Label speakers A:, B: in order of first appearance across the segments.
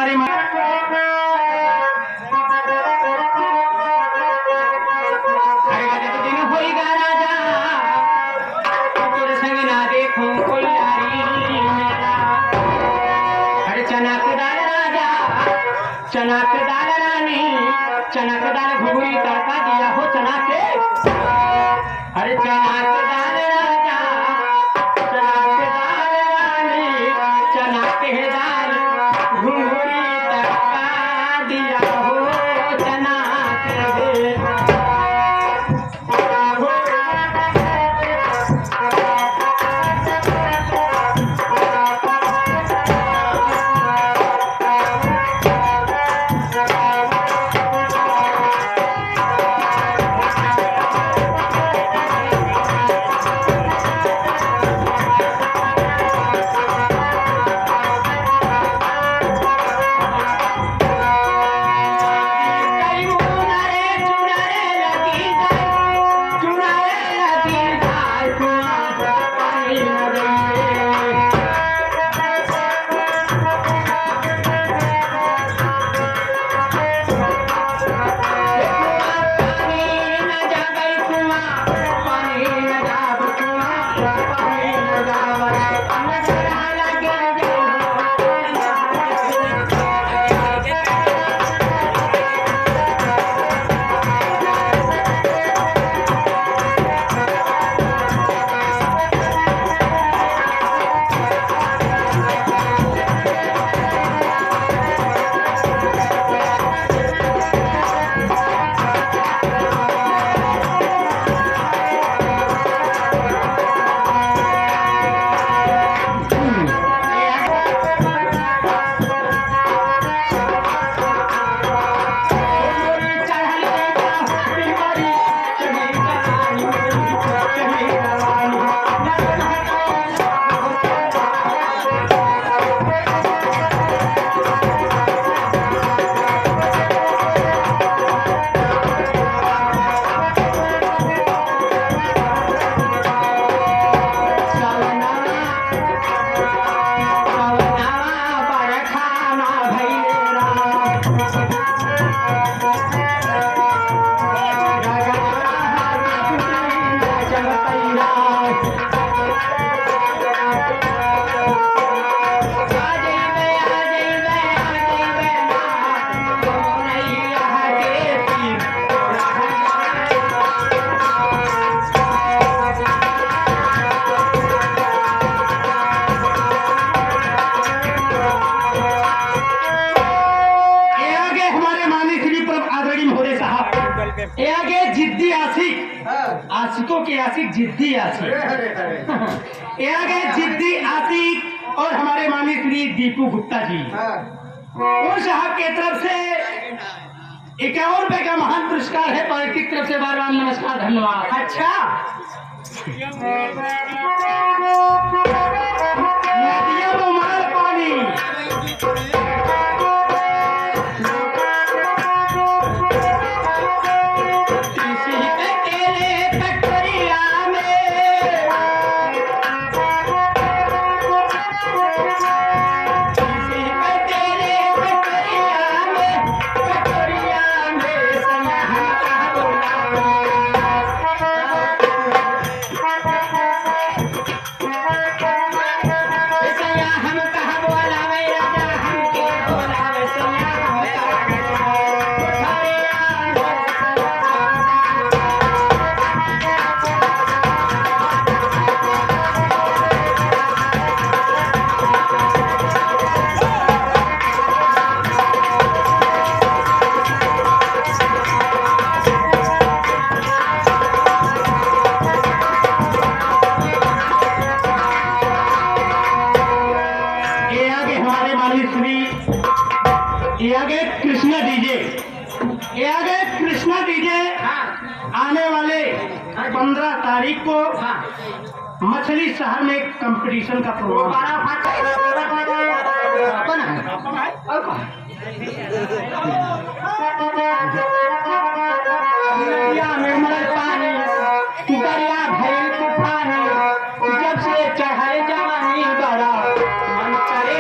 A: हमारे चनक दाल रानी चनक दाल घुघरी तड़का दिया हो चना के अरे चनक दाल राजा चनक दाल रानी चना के दाल घुघरी तड़का दिया हो चना के आगे जिद्दी आशिक आशिकों के आशिक जिद्दी आशिक आगे जिद्दी आशिक और हमारे माननीय श्री दीपू गुप्ता जी उन साहब के तरफ से 51 रुपए का महान पुरस्कार है। पार्टी की तरफ से बार बार नमस्कार धन्यवाद। अच्छा नदियों में मार पानी कृष्णा डीजे आने वाले 15 तारीख को मछली शहर में कंपटीशन का प्रोग्राम जब से चढ़ाए जवानी बड़ा मन चले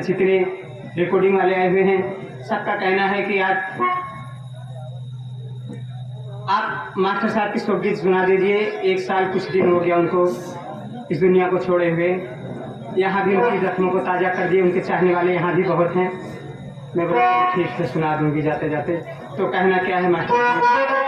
A: जितने रिकॉर्डिंग वाले आए हुए हैं, सबका कहना है कि आज आप मास्टर साहब की शोकगीत सुना दीजिए। 1 साल कुछ दिन हो गया उनको इस दुनिया को छोड़े हुए। यहाँ भी उनकी जख्मों को ताज़ा कर दिए। उनके चाहने वाले यहाँ भी बहुत हैं। मैं बहुत ठीक से सुना दूंगी जाते जाते। तो कहना क्या है मास्टर?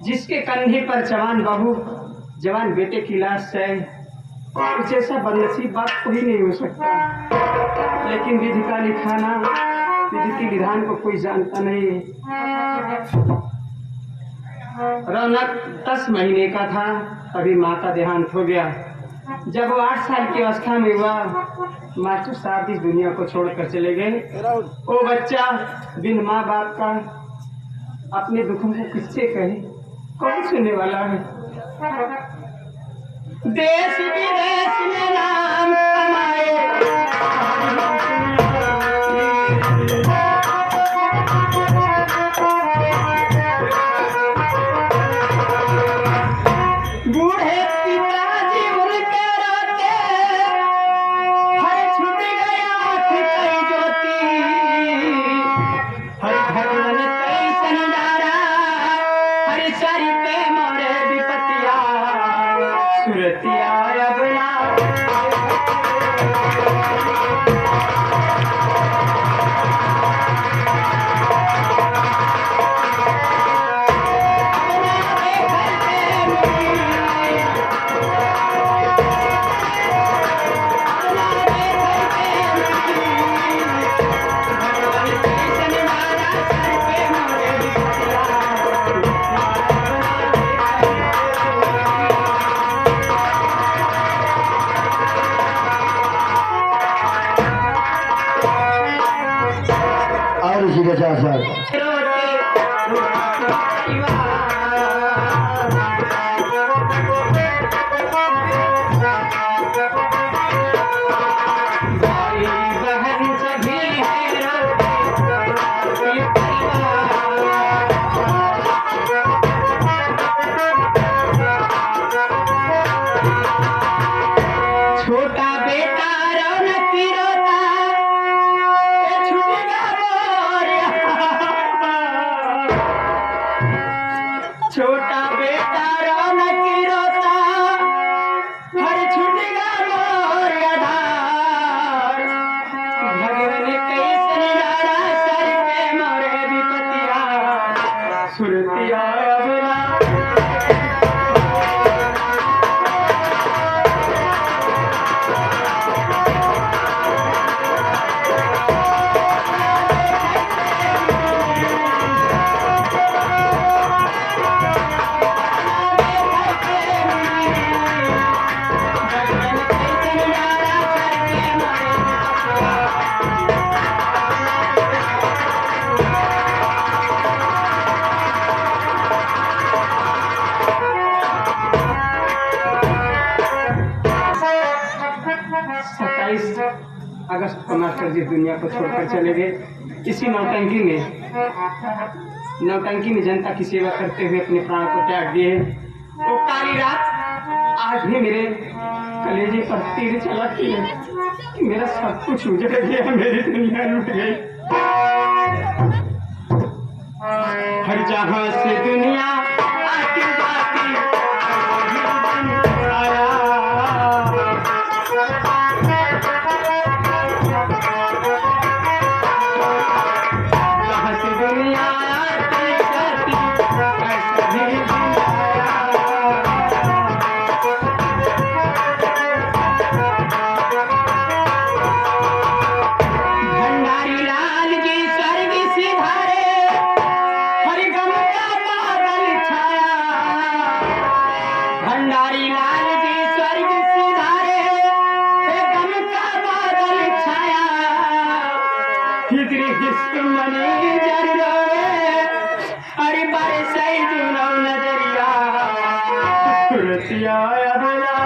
A: जिसके कंधे पर जवान बहू जवान बेटे की लाश है, उस जैसा बदनसीब बात कोई नहीं हो सकता। लेकिन विधि का लिखाना, विधि के विधान को कोई जानता नहीं। रौनक 10 महीने का था, अभी माँ का देहांत हो गया। जब वो 8 साल की अवस्था में हुआ, मास्टर साहब इस दुनिया को छोड़कर चले गए। वो बच्चा बिन माँ बाप का अपने दुखों को किससे कहे, कौन सुनने वाला है? देश विदेश में नाम कमाए, बूढ़े पिताजी उनके रोते, हर छूट गया कई ज्योति, हर भगवान कैसन डारा, हर चरिते मोरे विपतिया, सुरतिया अबला। छोटा बेटा रौनक रोता, छूटेगा मोरिया। छोटा बेटा रौनक रोता, हर छूटेगा मोरिया धार। भगवान कैसन डारा सुरतिया अबला अगस्त को मास्टर जी दुनिया को छोड़कर चले गए। इसी नौटंकी में जनता की सेवा करते हुए अपने प्राण को त्याग दिए। वो काली रात आज भी मेरे कलेजे पर तीर चलाती है कि मेरा सब कुछ उजड़ गया, मेरी दुनिया लुट गई। हर जहां से दुनिया आती जाती आया, भंडारी लाल जी स्वर्ग सिधारे, गम का बादल छाया, फिक्र किस्क मनी जर रोए, अरे बरसे जुनौ नजरिया, सुरतिया अबला